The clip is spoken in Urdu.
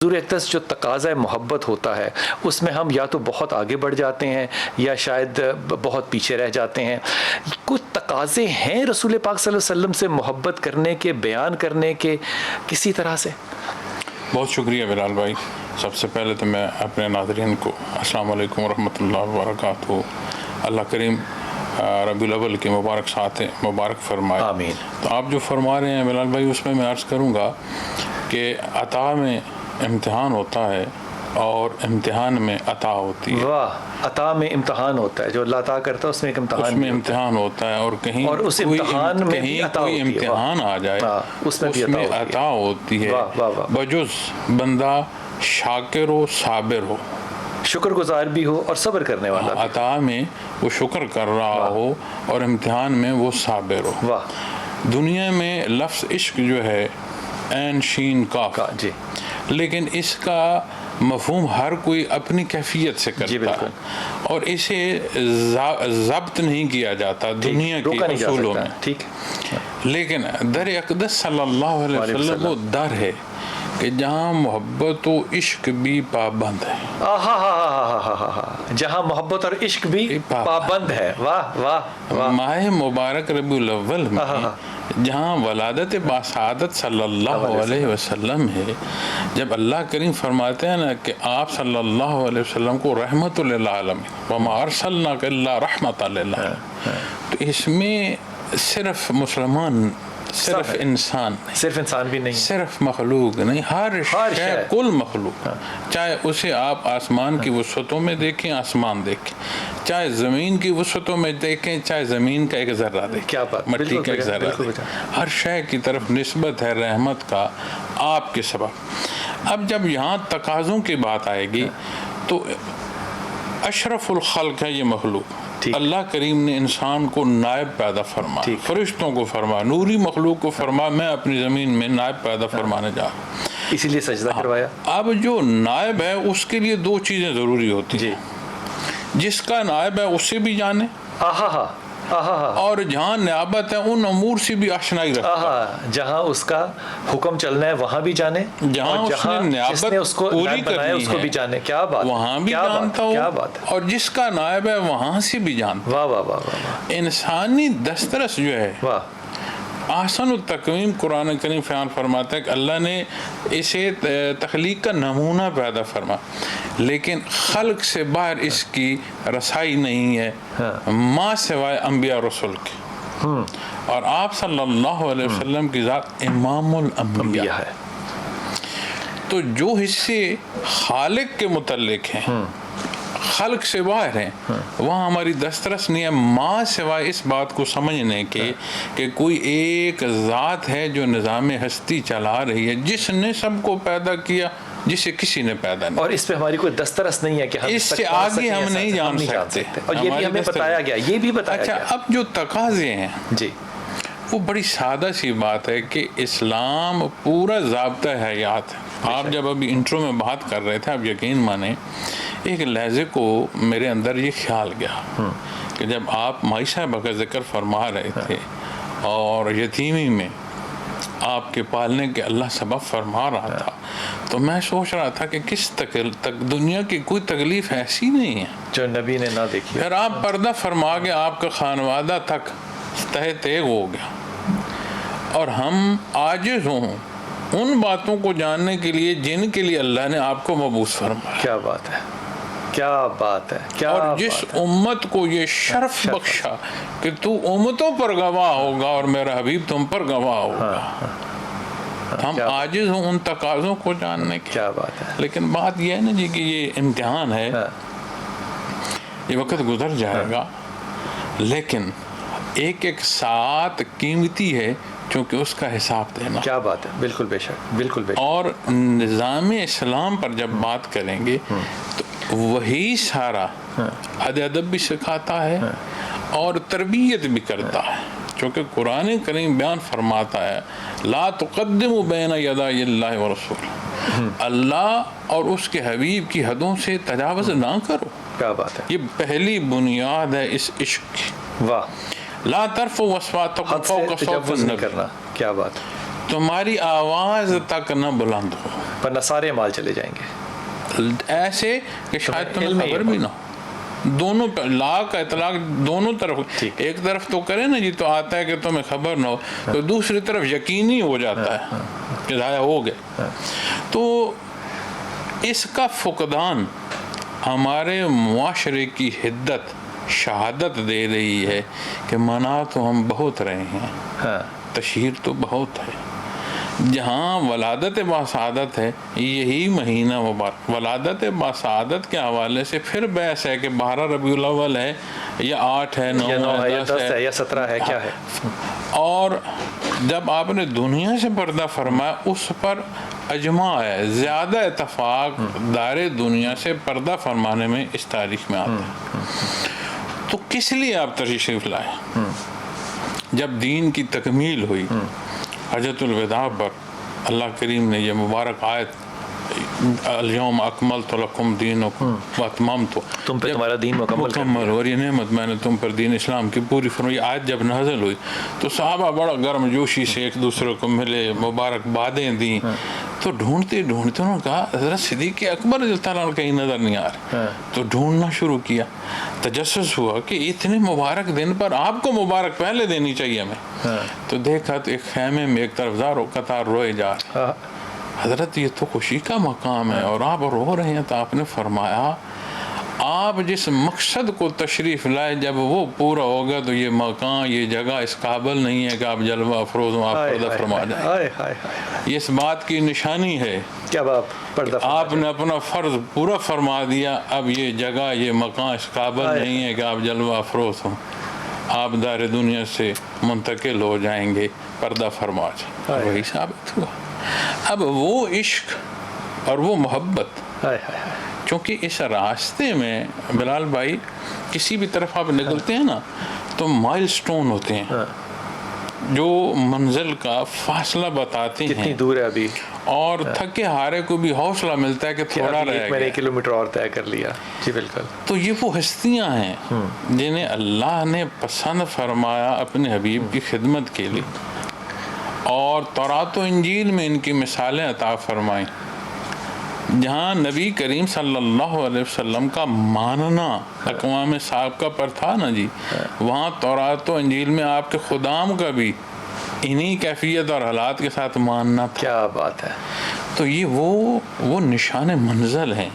حضور اقدس جو تقاضۂ محبت ہوتا ہے اس میں ہم یا تو بہت آگے بڑھ جاتے ہیں یا شاید بہت پیچھے رہ جاتے ہیں. کچھ تقاضے ہیں رسول پاک صلی اللہ علیہ وسلم سے محبت کرنے کے، بیان کرنے کے کسی طرح سے؟ بہت شکریہ بلال بھائی. سب سے پہلے تو میں اپنے ناظرین کو السلام علیکم ورحمۃ اللہ وبرکاتہ. اللہ کریم ربیع الاول کے مبارک ساتھ مبارک فرمائے. آمین. تو آپ جو فرما رہے ہیں بلال بھائی، اس میں عرض کروں گا کہ عطا میں امتحان ہوتا ہے اور امتحان میں عطا ہوتی ہے. واہ، عطا میں امتحان ہوتا ہے، جو اللہ عطا کرتا ہے اس میں ایک امتحان، اس میں امتحان ہوتا ہے، اور کہیں اور اس امتحان میں بھی عطا کوئی ہوتی ہے. امتحان آ جائے اس میں بھی عطا ہوتی ہے. واہ واہ واہ. بجز بندہ شاکر ہو، صابر ہو، شکر گزار بھی ہو اور صبر کرنے والا بھی. عطا میں وہ شکر کر رہا ہو اور امتحان میں وہ صابر ہو. واہ. دنیا میں لفظ عشق جو ہے عین شین کاف، جی، لیکن اس کا مفہوم ہر کوئی اپنی کیفیت سے کرتا ہے اور اسے ضبط نہیں کیا جاتا دنیا کے اصولوں میں. ٹھیک. لیکن در اقدس صلی اللہ علیہ وسلم وہ در ہے کہ جہاں محبت و عشق بھی پابند ہے. جہاں محبت اور عشق بھی پابند ہے. واہ واہ واہ. ماہ مبارک ربیع الاول میں جہاں ولادت باسعادت صلی اللہ علیہ وسلم ہے، جب اللہ کریم فرماتے ہیں نا کہ آپ صلی اللہ علیہ وسلم کو رحمت للعالمین وما ارسلناک الا رحمت للعالمین، تو اس میں صرف مسلمان، صرف انسان نہیں، صرف انسان بھی نہیں، صرف مخلوق نہیں، ہر شے، کل مخلوق، چاہے اسے آپ آسمان کی وسعتوں میں دیکھیں، آسمان دیکھیں، چاہے زمین کی وسعتوں میں دیکھیں، چاہے زمین کا ایک ذرہ دیکھیں، کیا بات، مٹی کا ایک ذرہ دیکھیں، ہر شے کی طرف نسبت ہے رحمت کا آپ کے سبب. اب جب یہاں تقاضوں کی بات آئے گی تو اشرف الخلق ہے یہ مخلوق. اللہ کریم نے انسان کو نائب پیدا فرمایا، فرشتوں کو فرمایا، نوری مخلوق کو فرمایا میں اپنی زمین میں نائب پیدا فرمانے جا رہا ہوں، اسی لیے سجدہ کروایا. اب جو نائب ہے اس کے لیے دو چیزیں ضروری ہوتی ہیں. جس کا نائب ہے اس سے بھی جانے، اور جہاں نیابت ہے ان امور سے بھی آشنائی رکھتا ہے. جہاں اس کا حکم چلنا ہے وہاں بھی جانے، جہاں اس نے نیابت پوری کرنی ہے اس کو بھی جانے. کیا بات، وہاں بھی جانتا ہو، اور جس کا نائب ہے وہاں سے بھی جانتا. واہ واہ واہ. انسانی دسترس جو ہے، احسن التقویم قرآن کریم بیان فرماتا ہے کہ اللہ نے اسے تخلیق کا نمونہ پیدا فرما، لیکن خلق سے باہر اس کی رسائی نہیں ہے ماں سوائے انبیاء رسول کے. اور آپ صلی اللہ علیہ وسلم کی ذات امام الانبیاء ہے. تو جو حصے خالق کے متعلق ہیں، خلق سے باہر ہیں، وہاں ہماری دسترس نہیں ہے ماں سوائے اس بات کو سمجھنے کے کہ کوئی ایک ذات ہے جو نظام ہستی چلا رہی ہے، جس نے سب کو پیدا کیا، جسے کسی نے پیدا نہیں. اور اس پہ ہماری کوئی دسترس نہیں ہے کہ ہم اس سے آگے ہم نہیں جان سکتے، اور یہ بھی ہمیں بتایا گیا، یہ بھی بتایا گیا. اچھا، اب جو تقاضے ہیں جی، وہ بڑی سادہ سی بات ہے کہ اسلام پورا ضابطہ حیات ہے. آپ جب ابھی انٹرو میں بات کر رہے تھے، آپ یقین مانیں ایک لہجے کو میرے اندر یہ خیال گیا کہ جب آپ مائی صاحبہ کا ذکر فرما رہے تھے اور یتیمی میں آپ کے پالنے کے اللہ سبب فرما رہا تھا، تو میں سوچ رہا تھا کہ کس تک دنیا کی کوئی تکلیف ایسی نہیں ہے جو نبی نے نہ دیکھی. پھر آپ پردہ فرما کے آپ کا خانوادہ تک تہ تیغ ہو گیا، اور ہم عاجز ہوں ان باتوں کو جاننے کے لیے جن کے لیے اللہ نے آپ کو مبعوث فرمایا. کیا بات ہے، کیا بات ہے. اور جس امت کو یہ شرف بخشا کہ تو امتوں پر گواہ ہوگا اور میرا حبیب تم پر گواہ ہوگا، ہم عاجز ہوں ان تقاضوں کو جاننے کی. کیا بات ہے. لیکن بات یہ ہے نا جی کہ یہ امتحان ہے، یہ وقت گزر جائے گا، لیکن ایک ایک ساتھ قیمتی ہے چونکہ اس کا حساب دینا. کیا بات ہے. بالکل بے شک، بالکل بے شک. اور نظام اسلام پر جب بات کریں گے تو وہی سارا ادب بھی سکھاتا ہے اور تربیت بھی کرتا ہے، چونکہ قرآن کریم بیان فرماتا ہے لا تقدموا بین یدی اللہ ورسول، اللہ اور اس کے حبیب کی حدوں سے تجاوز نہ کرو. کیا بات ہے. یہ پہلی بنیاد ہے اس عشق کی. واہ. لا ترفعوا اصواتکم فوق صوت النبی. کیا بات. تمہاری آواز تک نہ بلند ہو، ورنہ سارے مال چلے جائیں گے، ایسے کہ شاید تمہیں خبر بھی نہ ہو۔ دونوں لا کا اطلاق دونوں طرف، ایک طرف تو کرے نا جی تو آتا ہے کہ تمہیں خبر نہ ہو، تو دوسری طرف یقینی ہو جاتا ہے کہ ضائع ہو گئے۔ تو اس کا فقدان ہمارے معاشرے کی حدت شہادت دے رہی ہے کہ منا تو ہم بہت رہے ہیں، تشہیر تو بہت ہے۔ جہاں ولادت باسعادت ہے، یہی مہینہ مبارک ولادت باسعادت کے حوالے سے پھر بحث ہے کہ 12 ربیع الاول ہے یا 8 ہے، 9 ہے، 10 ہے یا 17 ہے، کیا ہے۔ اور جب آپ نے دنیا سے پردہ فرمایا اس پر اجماع ہے، زیادہ اتفاق دار دنیا سے پردہ فرمانے میں اس تاریخ میں آتا ہے۔ تو کس لیے آپ تشریف لائے؟ جب دین کی تکمیل ہوئی، حجۃ الوداع پر اللہ کریم نے یہ مبارک آیت الیوم اکملت لکم دینکم واتممت، تم پہ تمہارا دین مکمل، اور یہ نعمت میں نے تم پر دین اسلام کی پوری فرمائی۔ آیت جب نازل ہوئی تو صحابہ بڑا گرم جوشی سے ایک دوسرے کو ملے، مبارکبادیں دیں، تو ڈھونڈتے ڈھونڈتے انہوں نے کہا حضرت صدیق اکبر رضی اللہ عنہ کہیں نظر نہیں آ رہے، تو ڈھونڈنا شروع کیا، تجسس ہوا کہ اتنے مبارک دن پر آپ کو مبارک پہلے دینی چاہیے ہمیں، تو دیکھا تو ایک خیمے میں ایک طرف قطار روئے جا رہے، حضرت یہ تو خوشی کا مقام ہے اور آپ رو رہے ہیں، تو آپ نے فرمایا آپ جس مقصد کو تشریف لائے جب وہ پورا ہوگا تو یہ مکان، یہ جگہ اس قابل نہیں ہے کہ آپ جلوہ افروز ہوں، آپ پردہ فرما جائیں۔ یہ اس بات کی نشانی ہے کہ اب آپ نے اپنا فرض پورا فرما دیا، اب یہ جگہ، یہ مکان اس قابل نہیں ہے کہ آپ جلوہ افروز ہوں، آپ دار دنیا سے منتقل ہو جائیں گے، پردہ فرما جائیں۔ وہی ثابت ہوا۔ اب وہ عشق اور وہ محبت، چونکہ اس راستے میں بلال بھائی کسی بھی طرف آپ نکلتے ہیں نا تو مائل سٹون ہوتے ہیں جو منزل کا فاصلہ بتاتے ہیں کتنی دور ہے ابھی، اور تھکے ہارے کو بھی حوصلہ ملتا ہے کہ تھوڑا رہ گیا، میں نے کلومیٹر اور طے کر لیا۔ جی بالکل۔ تو یہ وہ ہستیاں ہیں جنہیں اللہ نے پسند فرمایا اپنے حبیب کی خدمت کے لیے، اور تورات و انجیل میں ان کی مثالیں عطا فرمائیں۔ جہاں نبی کریم صلی اللہ علیہ وسلم کا ماننا اقوام سابقہ پر تھا نا جی، وہاں تورات و انجیل میں آپ کے خدام کا بھی انہی کیفیت اور حالات کے ساتھ ماننا تھا۔ کیا بات ہے۔ تو یہ وہ نشان منزل ہیں